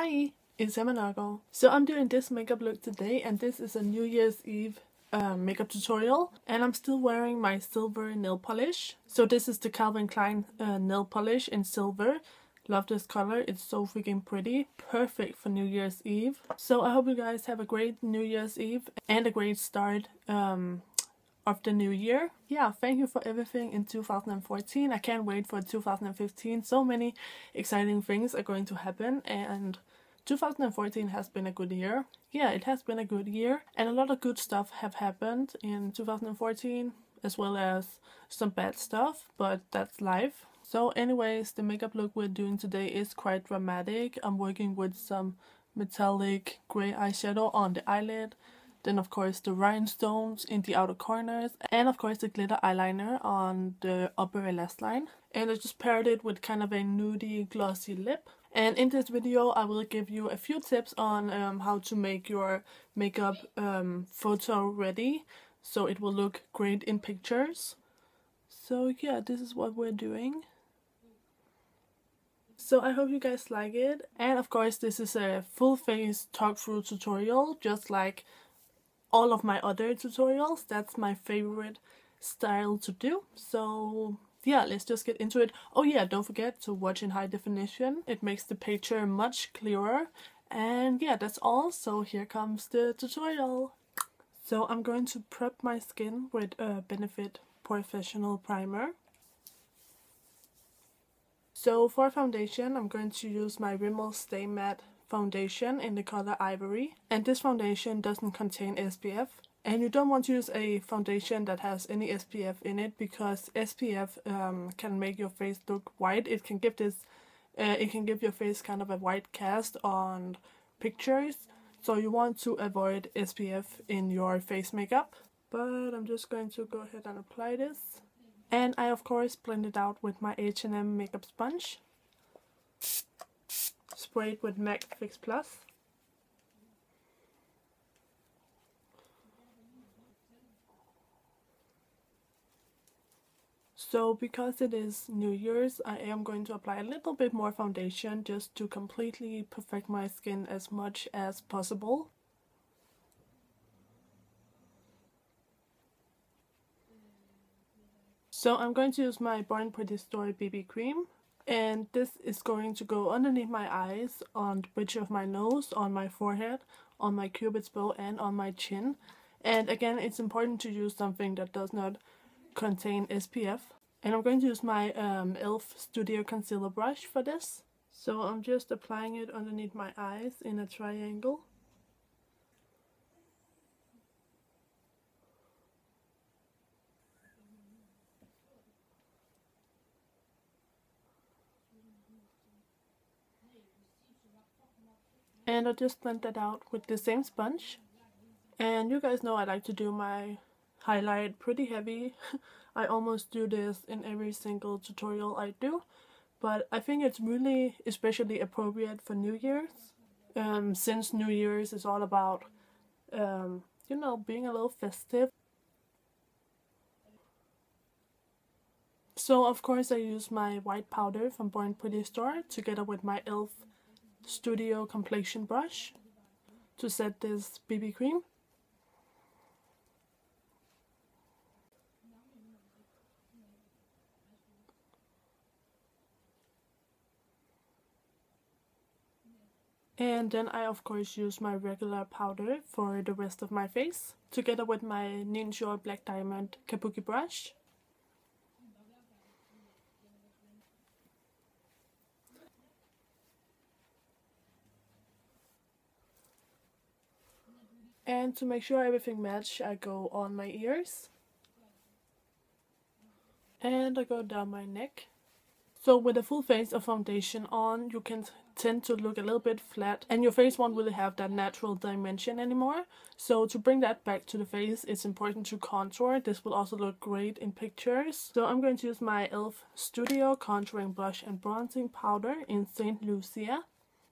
Hi, it's Emma Nørgaard. So I'm doing this makeup look today, and this is a New Year's Eve makeup tutorial, and I'm still wearing my silver nail polish. So this is the Calvin Klein nail polish in silver. Love this color, it's so freaking pretty. Perfect for New Year's Eve. So I hope you guys have a great New Year's Eve and a great start of the new year. Yeah, thank you for everything in 2014. I can't wait for 2015. So many exciting things are going to happen, and 2014 has been a good year. Yeah, it has been a good year, and a lot of good stuff have happened in 2014, as well as some bad stuff, but that's life. So anyways, the makeup look we're doing today is quite dramatic. I'm working with some metallic grey eyeshadow on the eyelid, then of course the rhinestones in the outer corners, and of course the glitter eyeliner on the upper lash line. And I just paired it with kind of a nudie glossy lip. And in this video I will give you a few tips on how to make your makeup photo ready, so it will look great in pictures. So yeah, this is what we're doing. So I hope you guys like it. And of course this is a full face talk through tutorial, just like all of my other tutorials. That's my favorite style to do. So yeah, let's just get into it. Oh yeah, don't forget to watch in high definition. It makes the picture much clearer. And yeah, that's all. So here comes the tutorial. So I'm going to prep my skin with a Benefit POREfessional primer. So for foundation, I'm going to use my Rimmel Stay Matte foundation in the color Ivory. And this foundation doesn't contain SPF. And you don't want to use a foundation that has any SPF in it, because SPF can make your face look white. It can give your face kind of a white cast on pictures. So you want to avoid SPF in your face makeup. But I'm just going to go ahead and apply this. And I of course blend it out with my H&M Makeup Sponge. Spray it with MAC Fix Plus. So because it is New Year's, I am going to apply a little bit more foundation just to completely perfect my skin as much as possible. So I'm going to use my BornPrettyStore BB cream, and this is going to go underneath my eyes, on the bridge of my nose, on my forehead, on my cupid's bow, and on my chin. And again, it's important to use something that does not contain SPF. And I'm going to use my e.l.f. Studio Concealer brush for this. So I'm just applying it underneath my eyes in a triangle. And I'll just blend that out with the same sponge. And you guys know I like to do my highlight pretty heavy. I almost do this in every single tutorial I do. But I think it's really especially appropriate for New Year's. Since New Year's is all about, you know, being a little festive. So of course I use my white powder from BornPrettyStore together with my e.l.f. Studio Complexion Brush to set this BB cream. And then I of course use my regular powder for the rest of my face, together with my Nilens Black Diamond Kabuki brush. And to make sure everything matches, I go on my ears. And I go down my neck. So with a full face of foundation on, you can tend to look a little bit flat, and your face won't really have that natural dimension anymore. So to bring that back to the face, it's important to contour. This will also look great in pictures. So I'm going to use my e.l.f. Studio Contouring Blush and Bronzing Powder in St. Lucia.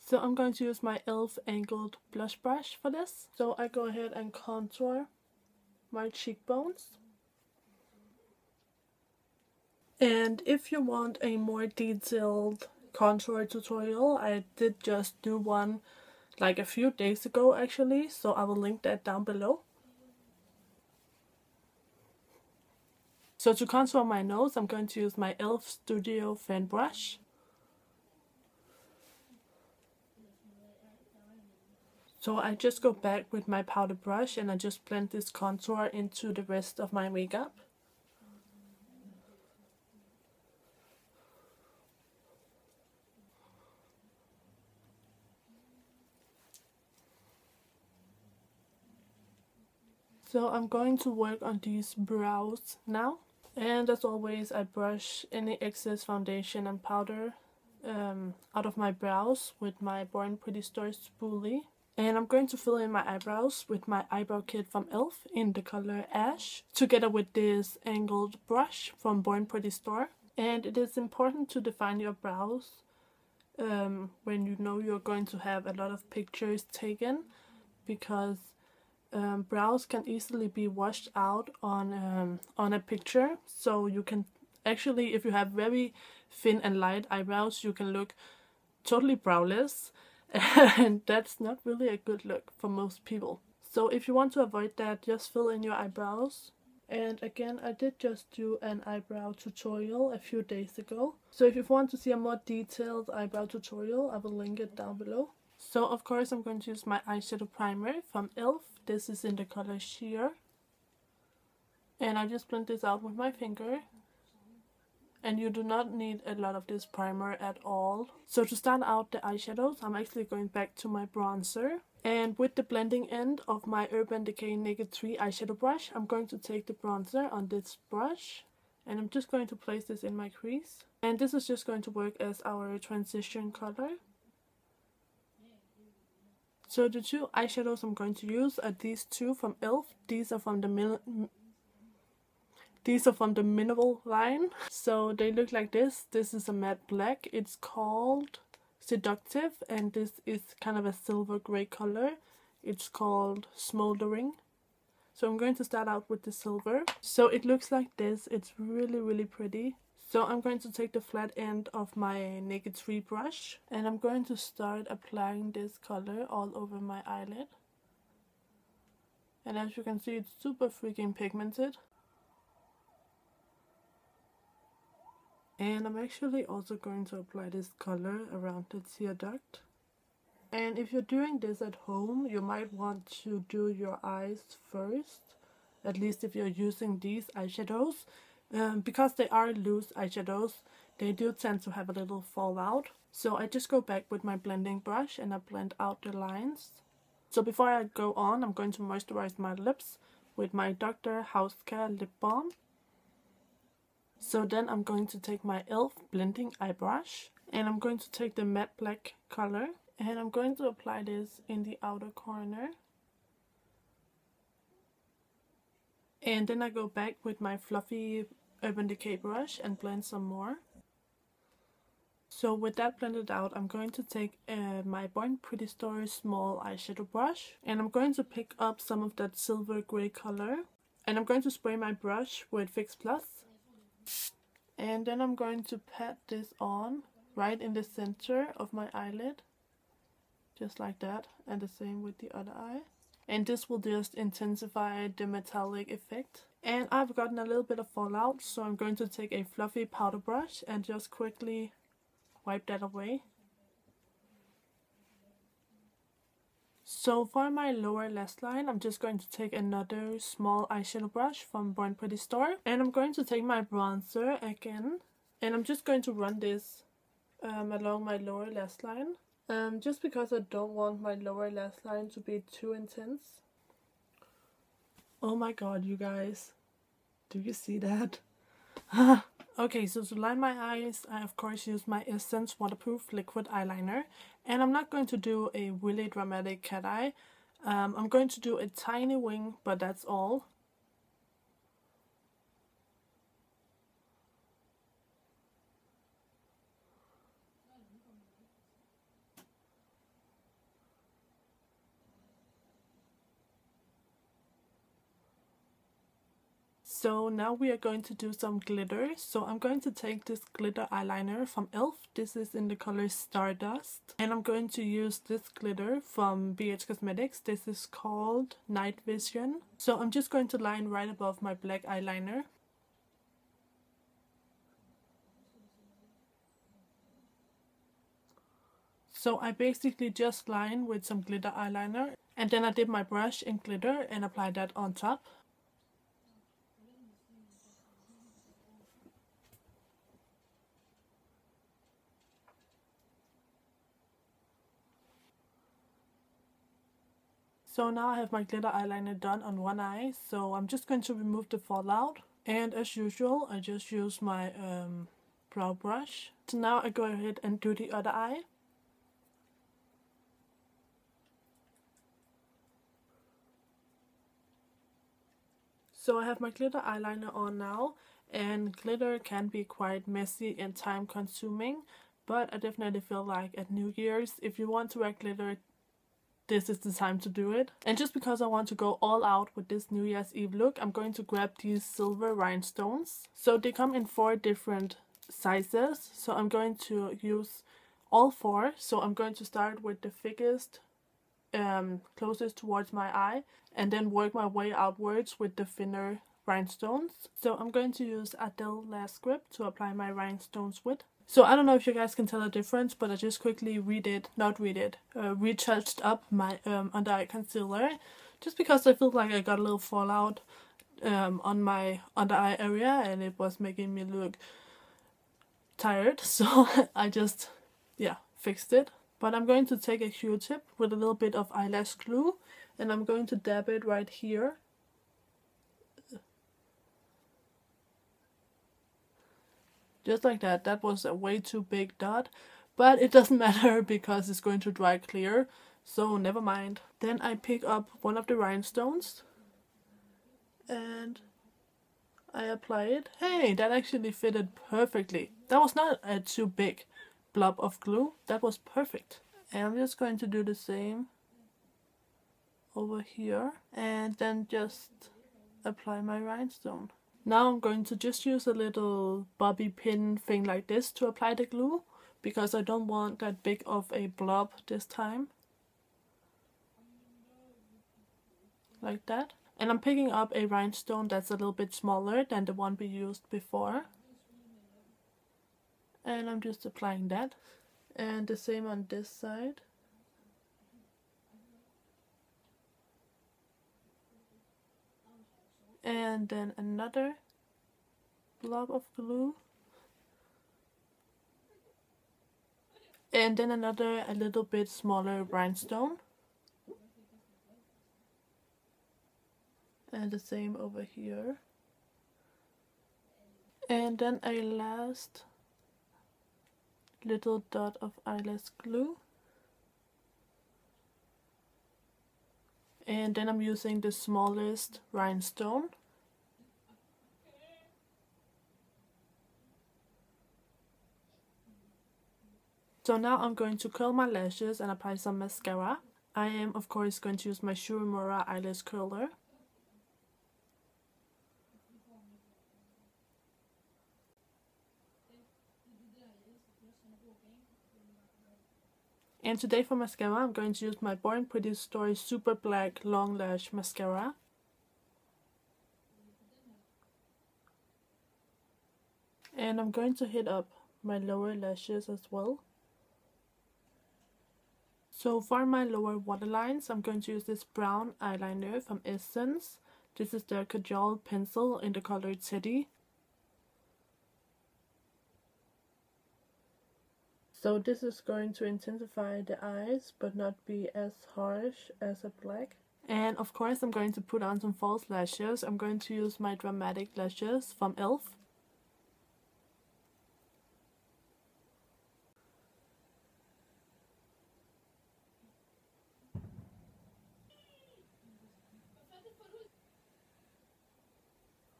So I'm going to use my e.l.f. Angled Blush Brush for this. So I go ahead and contour my cheekbones. And if you want a more detailed contour tutorial. I did just do one like a few days ago actually, so I will link that down below. So to contour my nose, I'm going to use my e.l.f. Studio Fan Brush. So I just go back with my powder brush and I just blend this contour into the rest of my makeup. So I'm going to work on these brows now. And as always, I brush any excess foundation and powder out of my brows with my BornPrettyStore spoolie. And I'm going to fill in my eyebrows with my Eyebrow Kit from e.l.f. in the color Ash, together with this angled brush from BornPrettyStore. And it is important to define your brows when you know you're going to have a lot of pictures taken, because brows can easily be washed out on a picture. So you can actually, if you have very thin and light eyebrows, you can look totally browless, and that's not really a good look for most people. So if you want to avoid that, just fill in your eyebrows. And again, I did just do an eyebrow tutorial a few days ago. So if you want to see a more detailed eyebrow tutorial, I will link it down below. So of course I'm going to use my eyeshadow primer from e.l.f. This is in the color Sheer. And I just blend this out with my finger. And you do not need a lot of this primer at all. So to start out the eyeshadows, I'm actually going back to my bronzer. And with the blending end of my Urban Decay Naked 3 eyeshadow brush, I'm going to take the bronzer on this brush. And I'm just going to place this in my crease. And this is just going to work as our transition color. So the two eyeshadows I'm going to use are these two from e.l.f. These are from the mineral line. So they look like this. This is a matte black. It's called Seductive, and this is kind of a silver gray color. It's called Smoldering. So I'm going to start out with the silver. So it looks like this. It's really pretty. So I'm going to take the flat end of my Naked 3 brush and I'm going to start applying this color all over my eyelid. And as you can see, it's super freaking pigmented. And I'm actually also going to apply this color around the tear duct. And if you're doing this at home, you might want to do your eyes first, at least if you're using these eyeshadows. Because they are loose eyeshadows, they do tend to have a little fallout. So I just go back with my blending brush and I blend out the lines. So before I go on, I'm going to moisturize my lips with my Dr. Hauschka Lip Balm. So then I'm going to take my e.l.f. blending eye brush and I'm going to take the matte black color and I'm going to apply this in the outer corner. And then I go back with my fluffy Urban Decay brush and blend some more. So with that blended out, I'm going to take my BornPrettyStore small eyeshadow brush and I'm going to pick up some of that silver grey color and I'm going to spray my brush with Fix Plus. And then I'm going to pat this on right in the center of my eyelid, just like that, and the same with the other eye. And this will just intensify the metallic effect. And I've gotten a little bit of fallout, so I'm going to take a fluffy powder brush and just quickly wipe that away. So for my lower lash line, I'm just going to take another small eyeshadow brush from BornPrettyStore. And I'm going to take my bronzer again. And I'm just going to run this along my lower lash line. Just because I don't want my lower lash line to be too intense. Oh my god, you guys. Do you see that? Okay, so to line my eyes, I of course use my Essence Waterproof Liquid Eyeliner. And I'm not going to do a really dramatic cat eye. I'm going to do a tiny wing, but that's all. So now we are going to do some glitter. So I'm going to take this glitter eyeliner from e.l.f. This is in the color Stardust. And I'm going to use this glitter from BH Cosmetics. This is called Night Vision. So I'm just going to line right above my black eyeliner. So I basically just line with some glitter eyeliner, and then I dip my brush in glitter and apply that on top. So now I have my glitter eyeliner done on one eye, so I'm just going to remove the fallout. And as usual, I just use my brow brush. So now I go ahead and do the other eye. So I have my glitter eyeliner on now, and glitter can be quite messy and time consuming, but I definitely feel like at New Year's, if you want to wear glitter, this is the time to do it. And just because I want to go all out with this New Year's Eve look, I'm going to grab these silver rhinestones. So they come in 4 different sizes, so I'm going to use all 4. So I'm going to start with the thickest, closest towards my eye, and then work my way outwards with the thinner rhinestones. So I'm going to use Adele Last Grip to apply my rhinestones with. So I don't know if you guys can tell the difference, but I just quickly retouched up my under eye concealer, just because I feel like I got a little fallout on my under eye area and it was making me look tired, so I just fixed it. But I'm going to take a Q-tip with a little bit of eyelash glue, and I'm going to dab it right here. Just like that. That was a way too big dot, but it doesn't matter because it's going to dry clear, so never mind. Then I pick up one of the rhinestones and I apply it. Hey, that actually fitted perfectly. That was not a too big blob of glue. That was perfect. And I'm just going to do the same over here and then just apply my rhinestone. Now I'm going to just use a little bobby pin thing like this to apply the glue, because I don't want that big of a blob this time. Like that. And I'm picking up a rhinestone that's a little bit smaller than the one we used before. And I'm just applying that. And the same on this side. And then another blob of glue. And then another a little bit smaller rhinestone. And the same over here. And then a last little dot of eyelash glue. And then I'm using the smallest rhinestone. So now I'm going to curl my lashes and apply some mascara. I am of course going to use my Shurumura eyelash curler. And today for mascara, I'm going to use my BornPrettyStore Super Black Long Lash Mascara. And I'm going to hit up my lower lashes as well. So for my lower waterlines, I'm going to use this brown eyeliner from Essence. This is their Kajal pencil in the color Teddy. So this is going to intensify the eyes, but not be as harsh as a black. And of course I'm going to put on some false lashes. I'm going to use my Dramatic Lashes from e.l.f.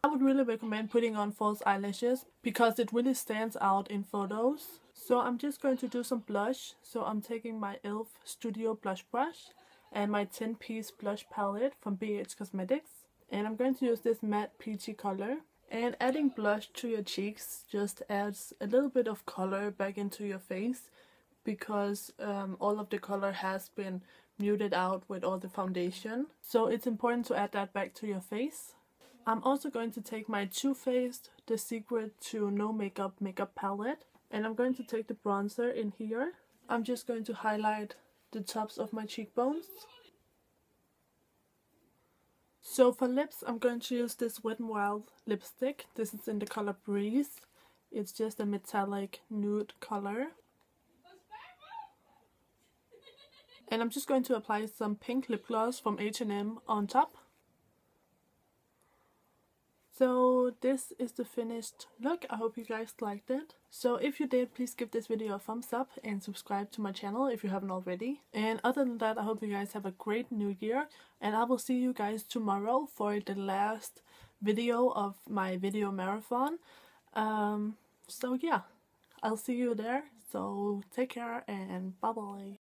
I would really recommend putting on false eyelashes because it really stands out in photos. So I'm just going to do some blush. So I'm taking my e.l.f. Studio Blush Brush and my 10-piece blush palette from BH Cosmetics. And I'm going to use this matte peachy color. And adding blush to your cheeks just adds a little bit of color back into your face, because all of the color has been muted out with all the foundation. So it's important to add that back to your face. I'm also going to take my Too Faced The Secret to No Makeup makeup palette. And I'm going to take the bronzer in here. I'm just going to highlight the tops of my cheekbones. So for lips, I'm going to use this Wet n Wild lipstick. This is in the color Breeze. It's just a metallic nude color. And I'm just going to apply some pink lip gloss from H&M on top. So this is the finished look. I hope you guys liked it. So if you did, please give this video a thumbs up and subscribe to my channel if you haven't already. And other than that, I hope you guys have a great new year. And I will see you guys tomorrow for the last video of my video marathon. So yeah, I'll see you there. So take care and bye bye.